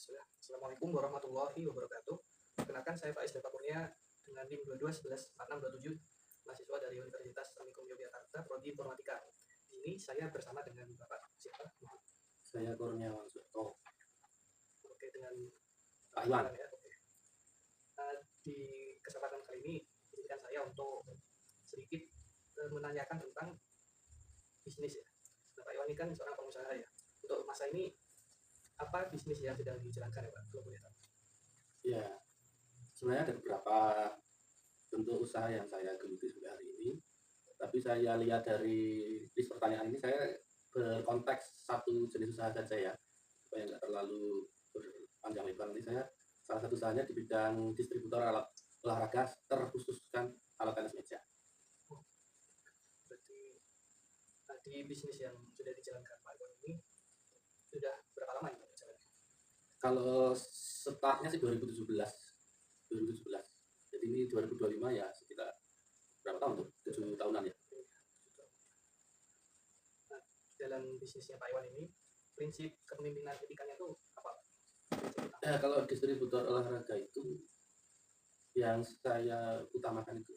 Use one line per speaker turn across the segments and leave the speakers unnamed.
Assalamualaikum warahmatullahi wabarakatuh. Perkenalkan saya Faiz Deva Kurnia dengan NIM 22114627, mahasiswa dari Universitas Amikum Yogyakarta, Prodi Informatika. Ini saya bersama dengan Bapak siapa?
Saya Kurniawan Suto.
Oke, dengan
Pak Iwan.
Ya. Oke. Di kesempatan kali ini izinkan saya untuk sedikit menanyakan tentang bisnis ya. Nah, Pak Iwan ini kan seorang pengusaha ya. Untuk masa ini apa bisnis yang sedang dijalankan ya Pak? Kalau boleh tahu.
Ya, sebenarnya ada beberapa bentuk usaha yang saya geluti sampai hari ini. Tapi saya lihat dari list pertanyaan ini, saya berkonteks satu jenis usaha saja ya, supaya nggak terlalu berpanjang lebar. Nanti saya salah satu usahanya di bidang distributor alat olahraga terkhususkan alat tenis meja.
Berarti di bisnis yang sudah dijalankan Pak Iwan ini sudah berapa lama ya Pak jalannya?
Kalau startnya sih 2017. Jadi ini 2025 ya, sekitar berapa tahun tuh? 7 tahunan ya.
Nah, dalam bisnisnya Pak Iwan ini prinsip kepemimpinan etikanya itu apa?
Ya, kalau distributor olahraga itu yang saya utamakan itu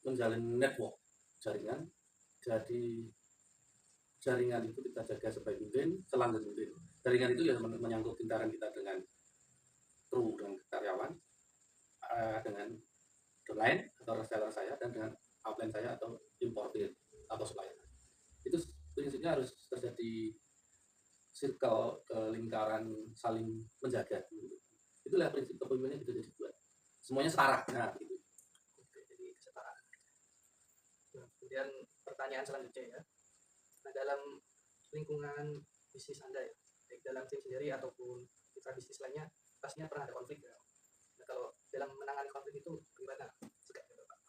menjalin network jaringan. Jadi jaringan itu kita jaga sebaik mungkin, selanjut mungkin. Jaringan itu ya menyangkut pintaran kita dengan kru dan karyawan, dengan downline atau reseller saya, dan dengan upline saya atau importer atau supplier. Itu prinsipnya harus terjadi circle, lingkaran saling menjaga. Itulah prinsip kepemimpinannya kita jadi buat semuanya setara. Nah, gitu.
Oke, jadi kesetaraan. Nah, kemudian pertanyaan selanjutnya ya. Nah, dalam lingkungan bisnis Anda ya, baik dalam tim sendiri ataupun mitra bisnis lainnya, pastinya pernah ada konflik ya. Nah, kalau dalam menangani konflik itu bagaimana sikapnya Bapak?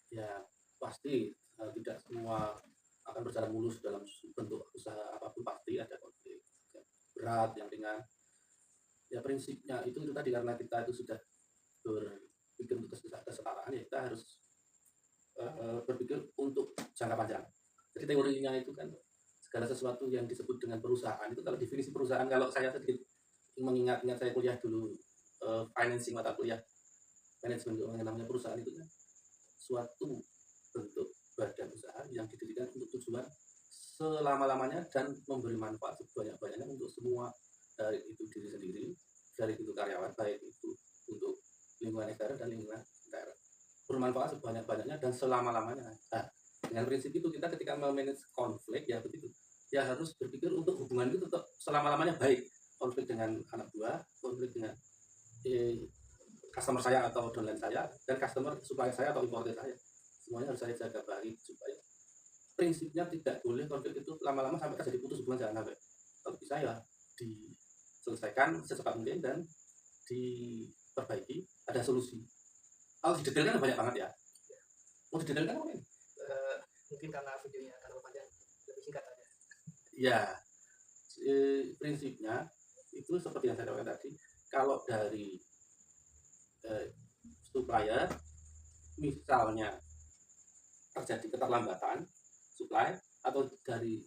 Ya, pasti tidak semua akan berjalan mulus dalam bentuk usaha apapun, pasti ada konflik yang berat, yang ringan. Ya, prinsipnya itu tadi, karena kita itu sudah berpikir untuk kesetaraan, ya kita harus berpikir untuk jangka panjang. Jadi teorinya itu kan segala sesuatu yang disebut dengan perusahaan itu, kalau definisi perusahaan, kalau saya sedikit mengingat saya kuliah dulu financing, mata kuliah manajemen keuangan, namanya perusahaan itu kan suatu bentuk badan usaha yang didirikan untuk tujuan selama-lamanya dan memberi manfaat sebanyak-banyaknya untuk semua, dari itu diri sendiri, dari itu karyawan, baik itu untuk lingkungan negara dan lingkungan daerah, bermanfaat sebanyak-banyaknya dan selama-lamanya. Nah, dengan prinsip itu kita ketika memanage konflik ya begitu, ya harus berpikir untuk hubungan itu tetap selama-lamanya baik. Konflik dengan anak buah, konflik dengan customer saya atau downline saya, dan customer supplier saya atau importer saya, semuanya harus saya jaga baik, supaya prinsipnya tidak boleh konflik itu lama-lama sampai terjadi putus hubungan, jangan sampai. Kalau bisa ya diselesaikan secepat mungkin dan diperbaiki, ada solusi. Kalau didetailkan banyak banget ya. Mau didetailkan mungkin?
Mungkin karena videonya terlalu panjang, lebih singkat aja.
Ya, prinsipnya itu seperti yang saya katakan tadi. Kalau dari supplier, misalnya terjadi keterlambatan supply, atau dari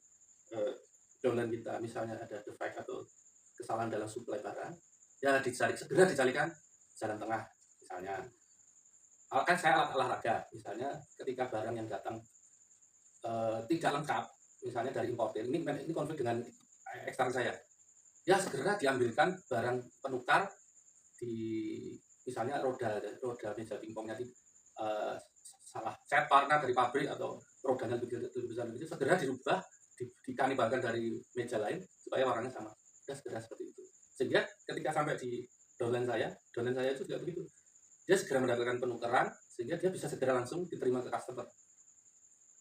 downline kita misalnya ada defect atau kesalahan dalam supply barang, ya segera dicarikan jalan tengah. Misalnya kan saya alat olahraga, misalnya ketika barang yang datang tidak lengkap, misalnya dari importer, ini konflik dengan eksternal saya, ya segera diambilkan barang penukar, di misalnya roda meja pingpongnya salah set warna dari pabrik, atau rodanya lebih besar, itu segera dirubah, dikanibalkan dari meja lain supaya warnanya sama. Ya segera seperti itu, sehingga ketika sampai di downline saya itu juga begitu, dia segera mendapatkan penukaran sehingga dia bisa segera langsung diterima ke customer.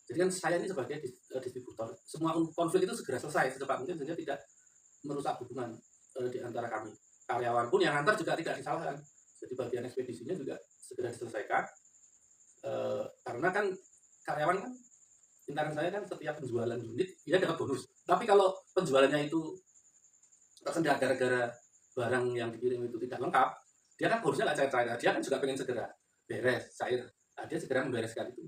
Jadi kan saya ini sebagai distributor, semua konflik itu segera selesai secepat mungkin sehingga tidak merusak hubungan di antara kami. Karyawan pun yang antar juga tidak disalahkan, jadi bagian ekspedisinya juga segera diselesaikan, karena kan karyawan kan, pintaran saya kan setiap penjualan unit dia dapat bonus. Tapi kalau penjualannya itu tersendat gara-gara barang yang dikirim itu tidak lengkap, dia kan bonusnya nggak cair-cair, dia kan juga pengen segera beres, cair. Nah, dia segera membereskan itu.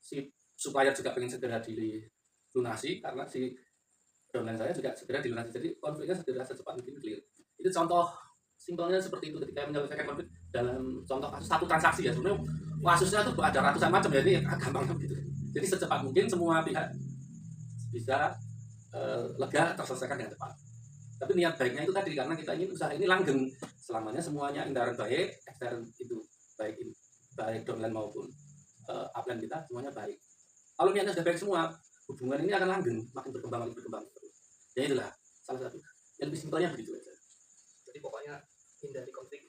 Si supplier juga pengen segera dilunasi, karena si downline saya juga segera dilunasi. Jadi konfliknya segera secepat mungkin clear. Itu contoh simpelnya seperti itu ketika menyelesaikan konflik dalam contoh kasus satu transaksi ya, sebenarnya kasusnya tuh ada ratusan macam ya, ini gampang gitu. Jadi secepat mungkin semua pihak bisa lega terselesaikan dengan cepat. Tapi niat baiknya itu tadi, karena kita ingin usaha ini langgeng selamanya, semuanya intern baik, ekstern itu baik downline maupun upline kita semuanya baik. Kalau niatnya sudah baik semua, hubungan ini akan langgeng, makin berkembang terus. Ya itulah salah satu yang lebih simpelnya begitu aja.
Jadi pokoknya hindari konflik.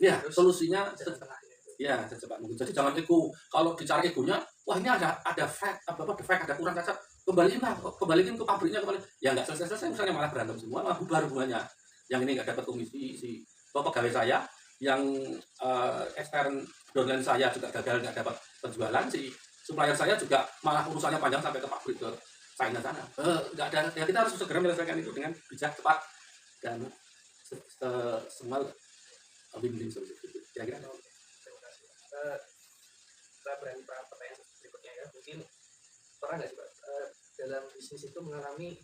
Ya,
Terus
solusinya
tengahnya itu.
ya secepat mungkin. Jadi jangan ego. Kalau dicari egonya, wah ini ada defect, defect, ada kurang cacat, kembaliin ke pabriknya kembali. Ya nggak selesai, misalnya malah berantem semua, malah bubar hubungannya. Yang ini nggak dapat komisi, si pegawai saya, yang ekstern downline saya juga gagal nggak dapat penjualan, si supplier saya juga malah urusannya panjang sampai ke pabrik ke China sana. Nggak ada. Ya kita harus segera menyelesaikan itu dengan bijak, cepat, dan semua win-win solusi. Kira-kira.
Terima kasih. Kita pertanyaan berikutnya ya. Mungkin pernah nggak sih Pak dalam bisnis itu mengalami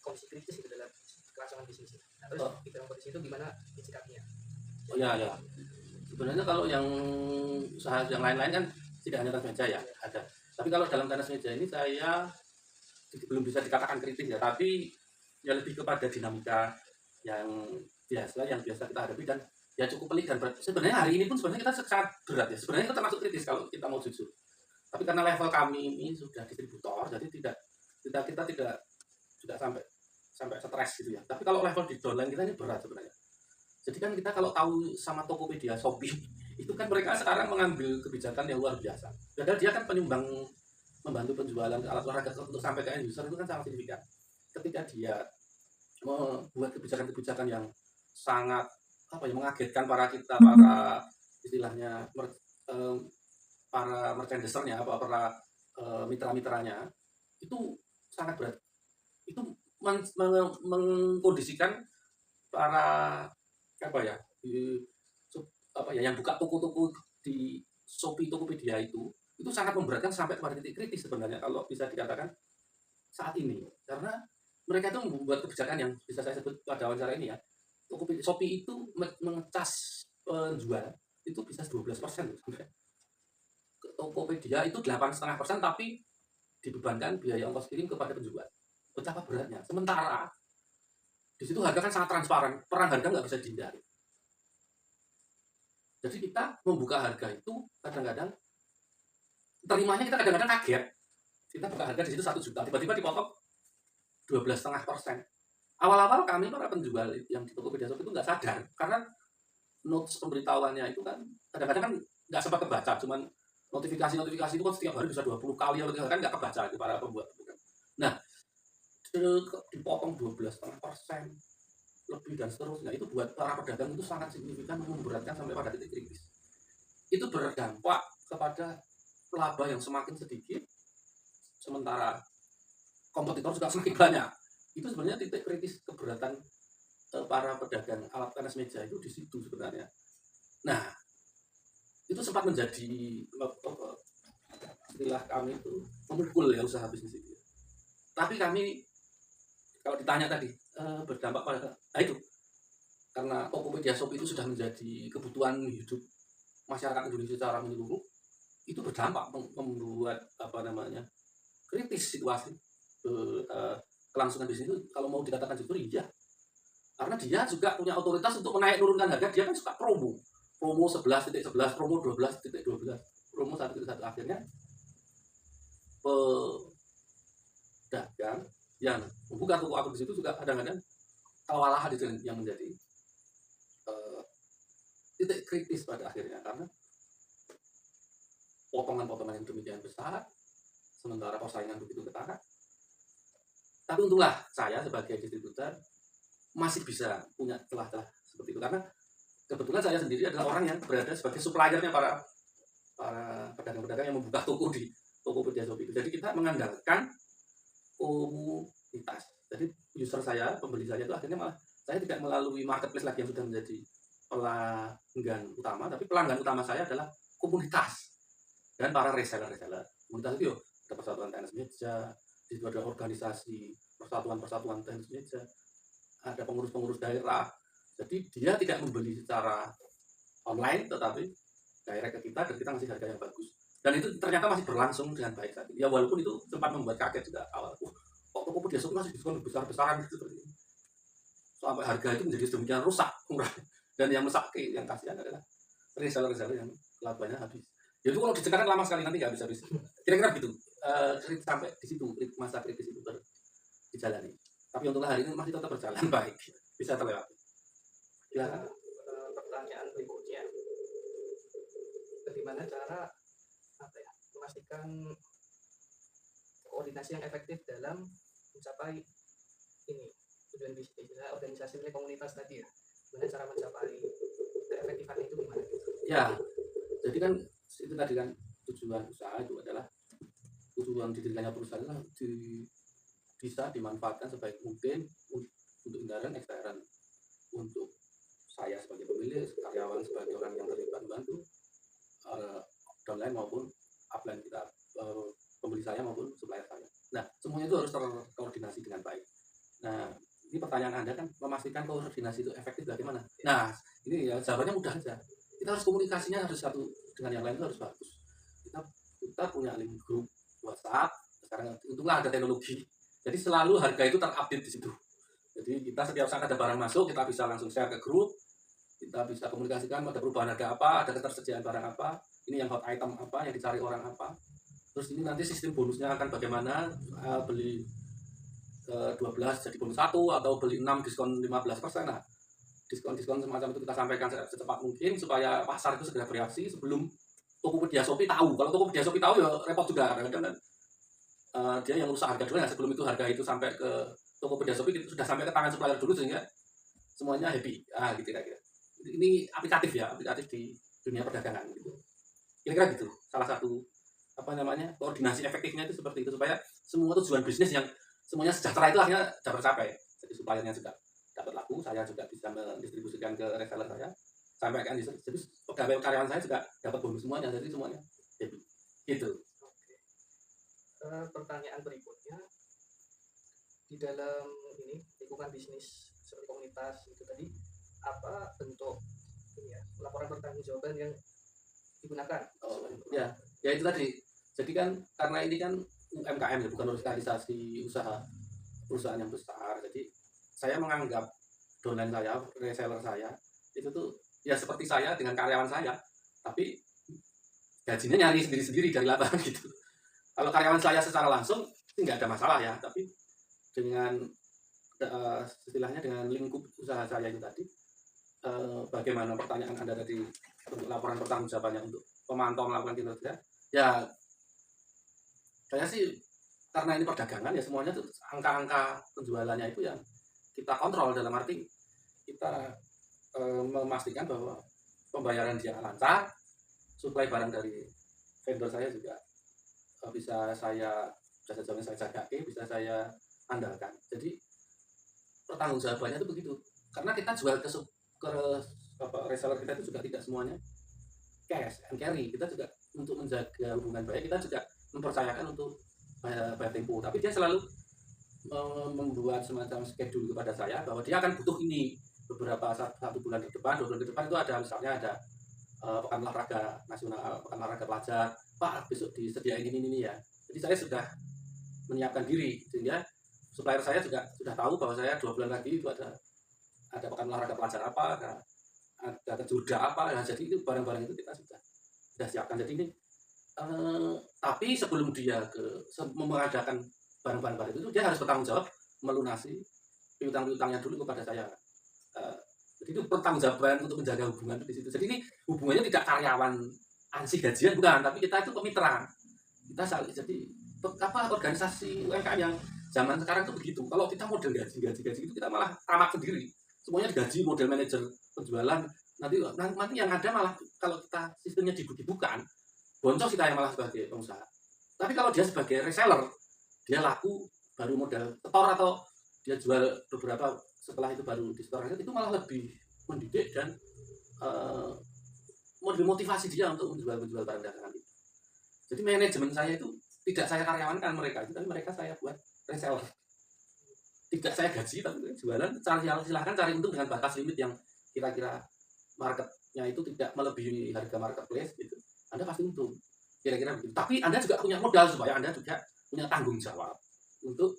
kondisi kritis gitu dalam kelangsungan bisnis? Nah, terus di dalam kondisi itu gimana sikapnya?
Oh ya. Sebenarnya kalau yang usaha yang lain-lain kan tidak hanya tenas meja ya, ada. Tapi kalau dalam tenas meja ini saya belum bisa dikatakan kritis ya, tapi ya lebih kepada dinamika yang biasa kita hadapi, dan ya cukup pelik dan berat. Sebenarnya hari ini pun sebenarnya kita sangat berat ya. Sebenarnya kita termasuk kritis kalau kita mau jujur. Tapi karena level kami ini sudah distributor, jadi kita tidak sampai stres gitu ya. Tapi kalau level di downline kita ini berat sebenarnya. Jadi kan kita kalau tahu sama Tokopedia, Shopee, itu kan mereka sekarang mengambil kebijakan yang luar biasa. Padahal dia kan penyumbang, membantu penjualan alat olahraga untuk sampai ke end user, itu kan sangat signifikan. Ketika dia membuat kebijakan-kebijakan yang sangat mengagetkan para istilahnya para merchandisernya, para mitra-mitranya, itu sangat berat. Itu mengkondisikan para yang buka toko-toko di Shopee, Tokopedia itu sangat memberatkan sampai pada titik kritis sebenarnya kalau bisa dikatakan saat ini, karena mereka itu membuat kebijakan yang bisa saya sebut pada wawancara ini ya. Shopee itu mengecas penjual itu bisa 12%. Tokopedia itu 8,5%, tapi dibebankan biaya ongkos kirim kepada penjual. Betapa beratnya. Sementara di situ harga kan sangat transparan, perang harga nggak bisa dihindari. Jadi kita membuka harga itu kadang-kadang terimanya kita kadang-kadang kaget. Kita buka harga di situ 1 juta, tiba-tiba dipotong 12,5%. Awal-awal kami para penjual yang di Tokopedia Shop itu nggak sadar, karena notes pemberitahuannya itu kan kadang-kadang kan nggak sempat kebaca, cuman notifikasi itu kan setiap hari bisa 20 kali atau 3 kali, kan nggak kebaca itu para pembuat. Nah, dipotong 12,5% lebih dan seterusnya, itu buat para pedagang itu sangat signifikan, memberatkan sampai pada titik kritis. Itu berdampak kepada laba yang semakin sedikit, sementara kompetitor juga semakin banyak. Itu sebenarnya titik kritis keberatan para pedagang alat tenas meja itu di situ sebenarnya. Nah, itu sempat menjadi istilah kami itu memukul ya usaha bisnis itu. Tapi kami kalau ditanya tadi berdampak pada itu, karena Tokopedia Shop itu sudah menjadi kebutuhan hidup masyarakat Indonesia secara menyeluruh, itu berdampak membuat kritis situasi kelangsungan bisnis itu. Kalau mau dikatakan jujur, iya, karena dia juga punya otoritas untuk menurunkan harga. Dia kan suka promo 11.11, promo 12.12, promo 1.1. Akhirnya pedagang yang membuka toko akun di situ juga kadang-kadang kewalahan itu yang menjadi titik kritis pada akhirnya, karena potongan-potongan yang demikian besar, sementara persaingan begitu ketat. Tapi untunglah saya sebagai distributor masih bisa punya celah-celah seperti itu, karena kebetulan saya sendiri adalah orang yang berada sebagai suppliernya para pedagang-pedagang yang membuka toko di Tokopedia Shop itu. Jadi kita mengandalkan komunitas. Jadi user saya, pembeli saya itu akhirnya malah saya tidak melalui marketplace lagi yang sudah menjadi pelanggan utama, tapi pelanggan utama saya adalah komunitas dan para reseller. Komunitas itu ada persatuan tenis meja, di situ ada organisasi persatuan tenis meja, ada pengurus-pengurus daerah. Jadi dia tidak membeli secara online, tetapi direct ke kita dan kita ngasih harga yang bagus. Dan itu ternyata masih berlangsung dengan baik saat ini. Ya walaupun itu sempat membuat kaget juga awal. Kok Tokopedia Shop masih diskon besar-besaran gitu seperti ini. Sampai harga itu menjadi sedemikian rusak murah. Dan yang mesake, yang kasihan adalah reseller-reseller yang labanya habis. Ya itu kalau dicekakkan lama sekali nanti nggak bisa. Kira-kira gitu. Sampai di situ masa kritis itu dijalani. Tapi untunglah hari ini masih tetap berjalan baik, bisa terlewati.
Ya, pertanyaan berikutnya, bagaimana cara memastikan koordinasi yang efektif dalam mencapai ini tujuan bisnis, organisasi nilai komunitas tadi ya? Bagaimana cara mencapai keefektifan itu gimana?
Ya, jadi kan itu tadi kan tujuan usaha itu adalah tujuan didirikannya perusahaan bisa dimanfaatkan sebaik mungkin untuk kendaraan ekstern, untuk saya sebagai pemilik, karyawan sebagai orang yang terlibat membantu, downline maupun upline kita, pembeli saya maupun supplier saya. Nah, semuanya itu harus terkoordinasi dengan baik. Nah, ini pertanyaan Anda kan, memastikan koordinasi itu efektif bagaimana? Nah, ini ya jawabannya mudah saja. Kita harus komunikasinya harus satu dengan yang lain itu harus bagus. Kita punya link grup WhatsApp. Sekarang untunglah ada teknologi. Jadi selalu harga itu terupdate di situ. Jadi kita setiap saat ada barang masuk, kita bisa langsung share ke grup. Kita bisa komunikasikan ada perubahan harga apa, ada ketersediaan barang apa, ini yang hot item apa, yang dicari orang apa. Terus ini nanti sistem bonusnya akan bagaimana, beli 12 jadi bonus 1 atau beli 6 diskon 15%. Nah, diskon-diskon semacam itu kita sampaikan secepat mungkin supaya pasar itu segera bereaksi sebelum Tokopedia Shopee tahu. Kalau Tokopedia Shopee tahu ya repot juga kadang-kadang. Dia yang usaha harga dulu, sebelum itu harga itu sampai ke Tokopedia Shopee itu sudah sampai ke tangan supplier dulu sehingga semuanya happy. Gitu kira-kira. Ini aplikatif ya, aplikatif di dunia perdagangan gitu. Kira-kira gitu. Salah satu koordinasi efektifnya itu seperti itu supaya semua tujuan bisnis yang semuanya sejahtera itu akhirnya dapat tercapai. Jadi suppliernya juga dapat laku, saya juga bisa mendistribusikan ke reseller saya, sampaikan di jadi pegawai karyawan saya juga dapat bonus semuanya, jadi semuanya happy. Gitu.
Pertanyaan berikutnya, di dalam ini lingkungan bisnis seperti komunitas itu tadi, apa bentuk laporan pertanggungjawaban yang digunakan?
Ya itu tadi. Jadi kan karena ini kan UMKM ya, bukan organisasi usaha perusahaan yang besar. Jadi saya menganggap downline saya, reseller saya itu tuh ya seperti saya dengan karyawan saya, tapi gajinya nyari sendiri-sendiri dari lapangan gitu. Kalau karyawan saya secara langsung nggak ada masalah ya, tapi dengan istilahnya dengan lingkup usaha saya itu tadi, bagaimana pertanyaan Anda tadi untuk laporan pertanggungjawabannya untuk pemantau melakukan kinerja, ya saya sih karena ini perdagangan ya semuanya tuh angka-angka penjualannya itu yang kita kontrol, dalam arti kita memastikan bahwa pembayaran dia lancar, suplai barang dari vendor saya juga bisa saya jaga, bisa saya andalkan. Jadi pertanggungjawabannya itu begitu. Karena kita jual ke reseller kita itu juga tidak semuanya cash and carry. Kita juga untuk menjaga hubungan baik, kita juga mempercayakan untuk bayar tempo. Tapi dia selalu membuat semacam schedule kepada saya bahwa dia akan butuh ini beberapa 1 bulan ke depan, 2 bulan ke depan itu ada misalnya ada pekan olahraga nasional, pekan olahraga pelajar, Pak besok disediain ini ya. Jadi saya sudah menyiapkan diri sehingga supplier saya juga sudah tahu bahwa saya 2 bulan lagi itu ada pekan olahraga pelajar apa, ada kejuda apa. Nah, jadi itu barang-barang itu kita sudah siapkan. Jadi ini tapi sebelum dia mengadakan barang-barang itu dia harus bertanggung jawab melunasi piutang-piutangnya dulu kepada saya. Jadi itu pertanggungjawaban untuk menjaga hubungan di situ. Jadi ini hubungannya tidak karyawan ansih gajian bukan, tapi kita itu kemitraan. Kita jadi organisasi UMKM yang zaman sekarang itu begitu. Kalau kita model gaji itu kita malah tamat sendiri. Semuanya digaji model manajer penjualan. Nanti yang ada malah kalau kita sistemnya dibuka-bukaan, boncos kita yang malah sebagai pengusaha. Tapi kalau dia sebagai reseller, dia laku baru modal setor atau dia jual beberapa setelah itu baru di store, itu malah lebih mendidik dan motivasi dia untuk menjual barang dagangan itu. Jadi manajemen saya itu tidak saya karyawankan mereka itu, tapi mereka saya buat reseller. tidak saya gaji tapi jualan, silahkan cari untung dengan batas limit yang kira-kira marketnya itu tidak melebihi harga marketplace gitu, Anda pasti untung, kira-kira begitu. Tapi Anda juga punya modal supaya Anda juga punya tanggung jawab untuk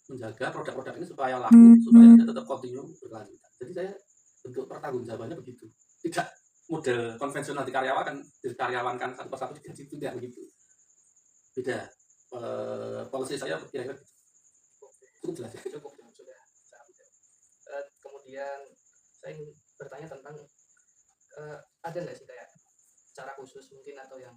menjaga produk-produk ini supaya laku, supaya Anda tetap continue berkelanjutan. Jadi saya bentuk pertanggungjawabannya begitu, tidak model konvensional dikaryawankan satu persatu digaji, tidak begitu, beda. Policy saya kira-kira cukup jelas ya.
Cukup sudah sangat detail. Kemudian saya ingin bertanya tentang ada nggak sih kayak cara khusus mungkin atau yang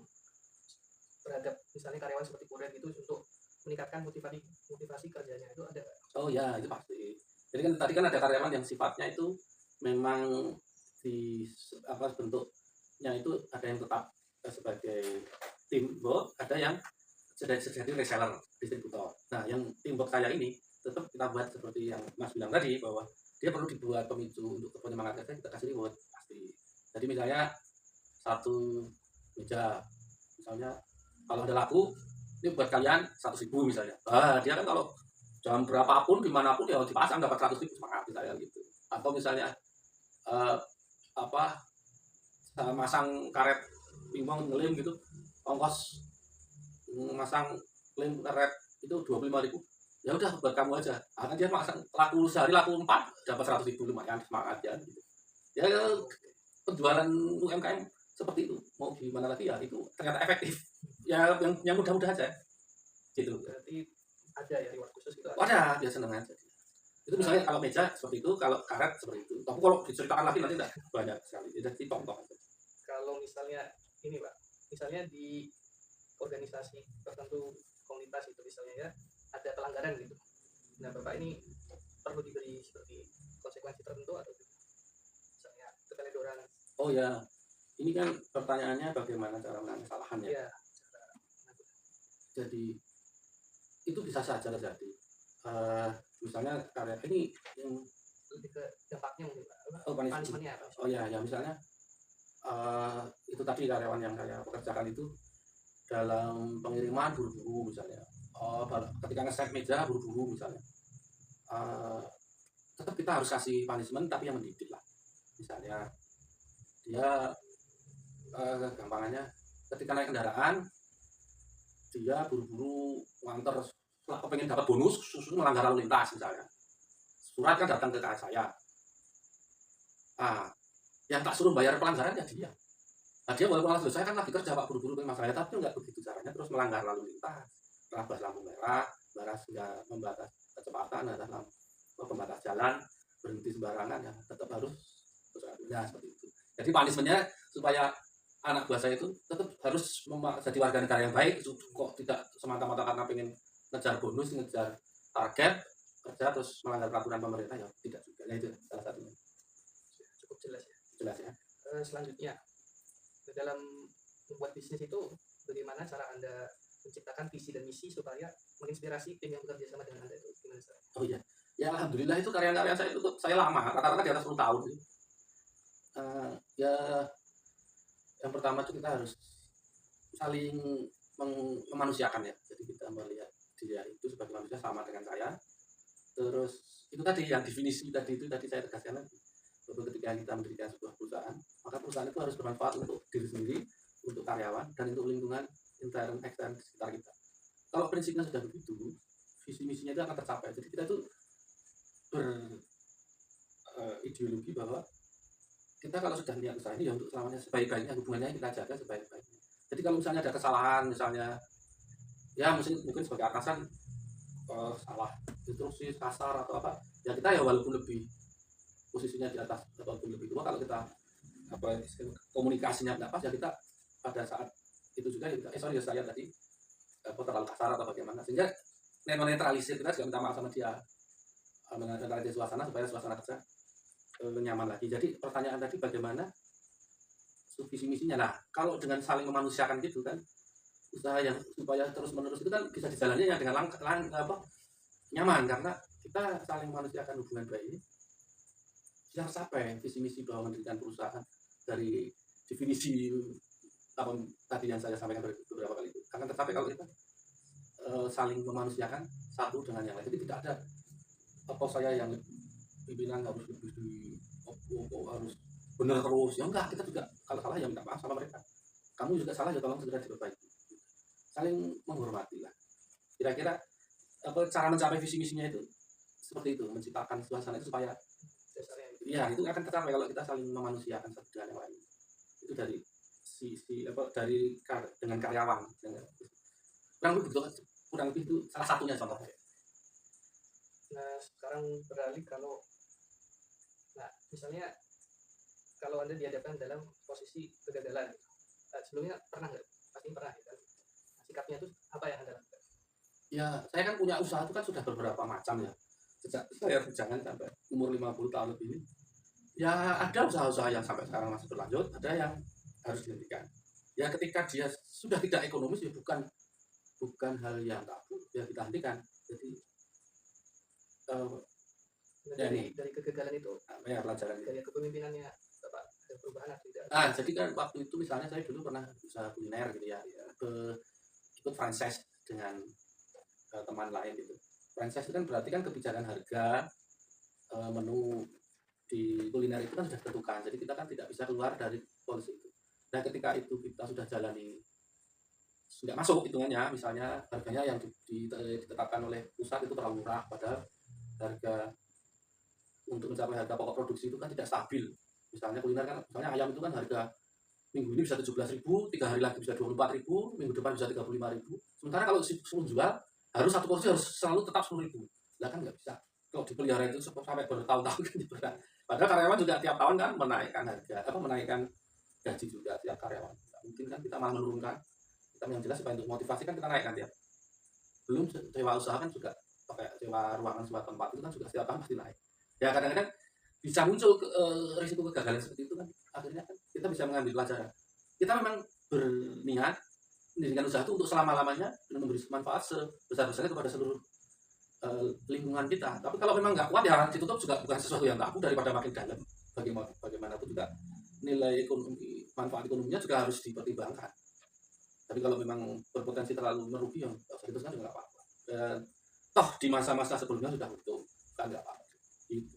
berhadap misalnya karyawan seperti kurir gitu untuk meningkatkan motivasi kerjanya itu ada nggak?
Oh ya, itu pasti. Jadi kan tadi kan ada karyawan yang sifatnya itu memang di bentuknya itu ada yang tetap sebagai teamwork, ada yang jadi reseller, distributor. Nah, yang teamwork saya ini tetap kita buat seperti yang Mas bilang tadi, bahwa dia perlu dibuat pemicu untuk penyemangat kerja, kita kasih reward pasti. Jadi misalnya satu meja, misalnya kalau ada laku ini buat kalian 100.000 misalnya. Dia kan kalau jam berapapun dimanapun ya dipasang dapat 100.000 semangat misalnya gitu. Atau misalnya masang karet pingpong ngelim gitu, ongkos masang lem karet itu 25.000, ya udah buat kamu aja. Kan dia masang laku sehari laku 4 dapat 100.000, lumayan semangat ya gitu. Ya penjualan UMKM seperti itu mau gimana lagi ya, itu ternyata efektif ya, yang mudah-mudah aja gitu.
Berarti ada ya reward khusus itu?
Ada, dia seneng aja. Itu misalnya kalau meja seperti itu, kalau karet seperti itu. Tapi kalau diceritakan lagi nanti tidak banyak sekali, jadi contoh aja.
Kalau misalnya ini Pak, misalnya di organisasi tertentu, komunitas itu misalnya ya ada pelanggaran gitu, nah Bapak ini perlu diberi seperti konsekuensi tertentu atau misalnya keteledoran?
Oh ya, ini kan pertanyaannya bagaimana cara menangani kesalahan ya. Jadi itu bisa saja terjadi. Misalnya karya ini yang
lebih ke dampaknya mungkin Pak.
Punishment-nya apa? Oh ya, misalnya itu tadi karyawan yang saya pekerjakan itu dalam pengiriman buru-buru misalnya, ketika nge-set meja buru-buru misalnya, tetap kita harus kasih punishment tapi yang mendidik lah. Misalnya dia gampangannya ketika naik kendaraan dia buru-buru nganter, pengen dapat bonus susu melanggar lalu lintas misalnya, surat kan datang ke saya, yang tak suruh bayar pelanggaran ya dia. Dia walaupun langsung saya kan lagi kerja Pak, buru-buru pengen masalahnya, tapi nggak begitu caranya, terus melanggar lalu lintas, terabas lampu merah, baras nggak membatas kecepatan, ada lampu pembatas jalan, berhenti sembarangan, ya tetap harus ya seperti itu. Jadi punishment-nya supaya anak buah saya itu tetap harus jadi warga negara yang baik, kok tidak semata-mata karena pengen ngejar bonus, ngejar target kerja terus melanggar peraturan pemerintah, ya tidak juga. Nah itu salah satunya.
Cukup jelas ya.
Jelas ya.
Selanjutnya dalam membuat bisnis itu bagaimana cara Anda menciptakan visi dan misi supaya menginspirasi tim yang bekerja sama dengan Anda itu gimana cara?
Oh iya, ya alhamdulillah itu karya-karya saya itu saya lama, rata-rata di atas 10 tahun. Ya yang pertama itu kita harus saling memanusiakan ya. Jadi kita melihat dia itu sebagai manusia sama dengan saya. Terus itu tadi yang definisi tadi saya tegaskan lagi, bahwa ketika kita mendirikan sebuah perusahaan, maka perusahaan itu harus bermanfaat untuk diri sendiri, untuk karyawan, dan untuk lingkungan intern ekstern di sekitar kita. Kalau prinsipnya sudah begitu, visi misinya itu akan tercapai. Jadi kita tuh berideologi bahwa kita kalau sudah niat usaha ini ya untuk selamanya sebaik-baiknya, hubungannya kita jaga sebaik-baiknya. Jadi kalau misalnya ada kesalahan, misalnya ya mungkin sebagai atasan salah instruksi kasar atau apa, ya kita ya walaupun lebih posisinya di atas ataupun lebih tua, kalau kita komunikasinya nggak pas, ya kita pada saat itu juga ya kita saya tadi terlalu kasar atau bagaimana, sehingga menetralisir, kita juga minta maaf sama dia, menetralisir suasana supaya suasana kerja nyaman lagi. Jadi pertanyaan tadi bagaimana visi misinya. Nah kalau dengan saling memanusiakan gitu kan, usaha yang supaya terus menerus itu kan bisa dijalannya dengan nyaman, karena kita saling memanusiakan hubungan baik ini bisa tercapai visi misi bahwa mendirikan perusahaan dari definisi apa tadi yang saya sampaikan beberapa kali itu akan tercapai kalau kita saling memanusiakan satu dengan yang lain. Jadi tidak ada apa saya yang pimpinan harus lebih harus benar terus, ya enggak, kita juga kalau salah ya minta maaf sama mereka, kamu juga salah ya tolong segera diperbaiki, saling menghormati lah. Kira-kira apa cara mencapai visi misinya itu seperti itu, menciptakan suasana itu supaya
dasarnya itu.
ya itu akan tercapai kalau kita saling memanusiakan satu dengan yang lain. Itu dari sisi apa dengan karyawan, kurang lebih begitu, kurang lebih itu salah satunya contohnya.
Nah sekarang beralih kalau misalnya kalau Anda dihadapkan dalam posisi kegagalan, sebelumnya pernah nggak? Pasti pernah ya kan? Sikapnya itu apa yang Anda lakukan?
Ya, saya kan punya usaha itu kan sudah beberapa macam ya. Sejak saya bujangan sampai umur 50 tahun lebih ini. Ya, ada usaha-usaha yang sampai sekarang masih berlanjut, ada yang harus dihentikan. Ya, ketika dia sudah tidak ekonomis, ya bukan hal yang tabu, ya kita hentikan. Jadi,
dari kegagalan itu,
ya pelajaran itu.
gaya kepemimpinannya Bapak ada perubahan atau tidak?
Jadi kan waktu itu misalnya saya dulu pernah usaha kuliner gitu ya, ikut franchise dengan teman lain gitu. Franchise itu kan berarti kan kebijakan harga menu di kuliner itu kan sudah ditentukan, jadi kita kan tidak bisa keluar dari polisi itu. Nah ketika itu kita sudah jalani sudah masuk hitungannya, misalnya harganya yang ditetapkan oleh pusat itu terlalu murah, padahal harga untuk mencapai harga pokok produksi itu kan tidak stabil. Misalnya kuliner kan, misalnya ayam itu kan harga minggu ini bisa 17.000, 3 hari lagi bisa 24.000, minggu depan bisa 35.000. Sementara kalau si jual harus satu porsi harus selalu tetap 10.000. Lah kan nggak bisa. Kalau dipelihara itu sampai bertahun-tahun kan berat. Padahal karyawan juga tiap tahun kan menaikkan harga, menaikkan gaji juga tiap karyawan. Nggak mungkin kan kita malah menurunkan. Kita yang jelas supaya untuk motivasi kan kita naikkan tiap. Belum sewa usaha kan juga pakai sewa ruangan, sewa tempat itu kan juga setiap tahun pasti naik. Ya kadang-kadang bisa muncul risiko kegagalan seperti itu kan, akhirnya kan kita bisa mengambil pelajaran. Kita memang berniat mendirikan usaha itu untuk selama-lamanya dan memberi manfaat sebesar-besarnya kepada seluruh lingkungan kita. Tapi kalau memang nggak kuat ya ditutup juga bukan sesuatu yang tabu, daripada makin dalam. Bagaimanapun juga nilai ekonomi, manfaat ekonominya juga harus dipertimbangkan. Tapi kalau memang berpotensi terlalu merugi ya diteruskan juga nggak apa-apa. Dan toh di masa-masa sebelumnya sudah untung, kan nggak apa-apa. Itu.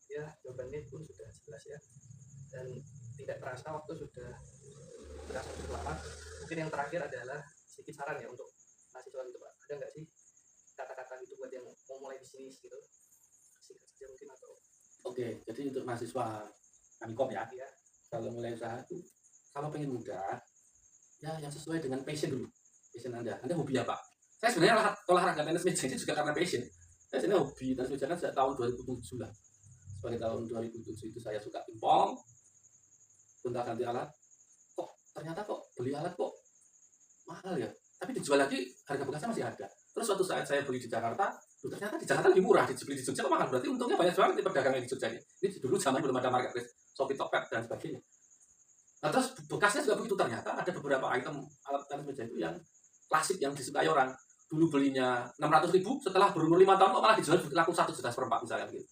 Ya jawabannya pun sudah jelas ya, dan tidak terasa waktu sudah berasa cukup lama. Mungkin yang terakhir adalah sedikit saran ya untuk mahasiswa gitu Pak, ada nggak sih kata-kata gitu buat yang mau mulai bisnis gitu, singkat saja mungkin atau?
Oke, jadi untuk mahasiswa Amikom ya, kalau mulai usaha itu kalau pengen mudah ya yang sesuai dengan passion dulu. Passion Anda hobi apa? Saya sebenarnya olahraga tenis meja itu juga karena passion. Saya sebenarnya hobi tenis meja kan sejak tahun 2007 lah. Sebagai tahun 2007 itu saya suka pingpong, gonta-ganti alat. Ternyata beli alat kok mahal ya, tapi dijual lagi harga bekasnya masih ada. Terus suatu saat saya beli di Jakarta, ternyata di Jakarta lebih murah, dibeli di Jogja kok mahal. Berarti untungnya banyak banget di perdagangan di Jogja ini. Ini dulu zaman belum ada marketplace, Shopee, Tokped dan sebagainya. Nah terus bekasnya juga begitu, ternyata ada beberapa item alat tenis meja itu yang klasik yang disukai orang. Dulu belinya 600.000, setelah berumur 5 tahun kok malah dijual laku 1,4 juta misalnya gitu.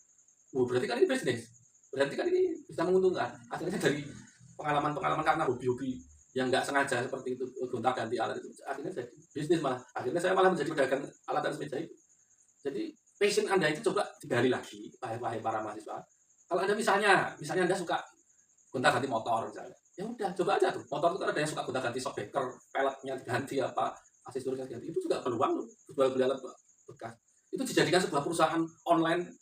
Berarti kan ini bisnis. Berarti kan ini bisa menguntungkan. Akhirnya dari pengalaman-pengalaman karena hobi-hobi yang nggak sengaja seperti itu, gonta-ganti alat itu, akhirnya jadi bisnis malah. Akhirnya saya malah menjadi pedagang alat tenis meja itu. Jadi passion Anda itu coba digali lagi, wahai para mahasiswa. Kalau Anda misalnya Anda suka gonta-ganti motor misalnya, ya udah coba aja tuh. Motor itu kan ada yang suka gonta-ganti shockbreaker, peleknya diganti apa, aksesorisnya diganti. Itu juga peluang loh, jual beli alat bekas. Itu dijadikan sebuah perusahaan online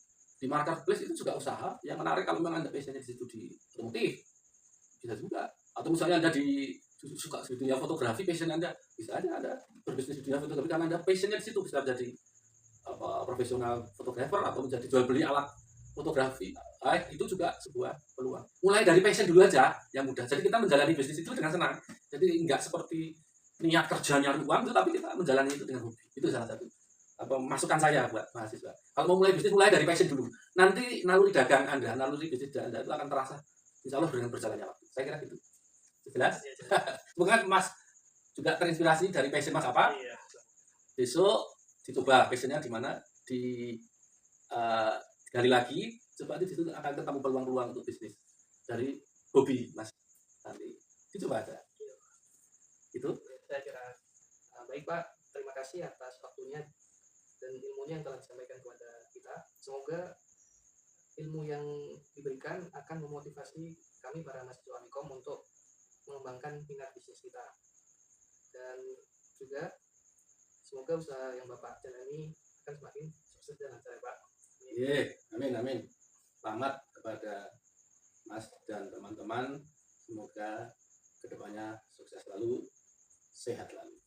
di marketplace, itu juga usaha yang menarik kalau memang Anda passionnya di situ di otomotif. Bisa juga. Atau misalnya Anda suka di dunia fotografi, passion Anda bisa aja Anda berbisnis di dunia fotografi karena Anda passionnya di situ, bisa menjadi profesional fotografer atau menjadi jual beli alat fotografi. Itu juga sebuah peluang. Mulai dari passion dulu aja yang mudah. Jadi kita menjalani bisnis itu dengan senang. Jadi enggak seperti niat kerjanya uang, tapi kita menjalani itu dengan hobi. Itu salah satu masukan saya buat mahasiswa. Kalau mau mulai bisnis, mulai dari passion dulu. Nanti naluri dagang Anda, naluri bisnis Anda itu akan terasa insya Allah dengan berjalannya waktu. Saya kira gitu. Jelas? Semoga Mas juga terinspirasi dari passion Mas apa?
Iya.
Besok dicoba passionnya di mana, gali lagi, coba di situ akan ketemu peluang-peluang untuk bisnis dari hobi Mas. Nanti dicoba aja. Itu.
Saya kira baik Pak, terima kasih atas waktunya dan ilmunya yang telah disampaikan kepada kita. Semoga ilmu yang diberikan akan memotivasi kami para mahasiswa Amikom untuk mengembangkan minat bisnis kita. Dan juga semoga usaha yang Bapak jalani akan semakin sukses dan lancar, Pak.
Amin, amin. Selamat kepada Mas dan teman-teman. Semoga kedepannya sukses selalu, sehat selalu.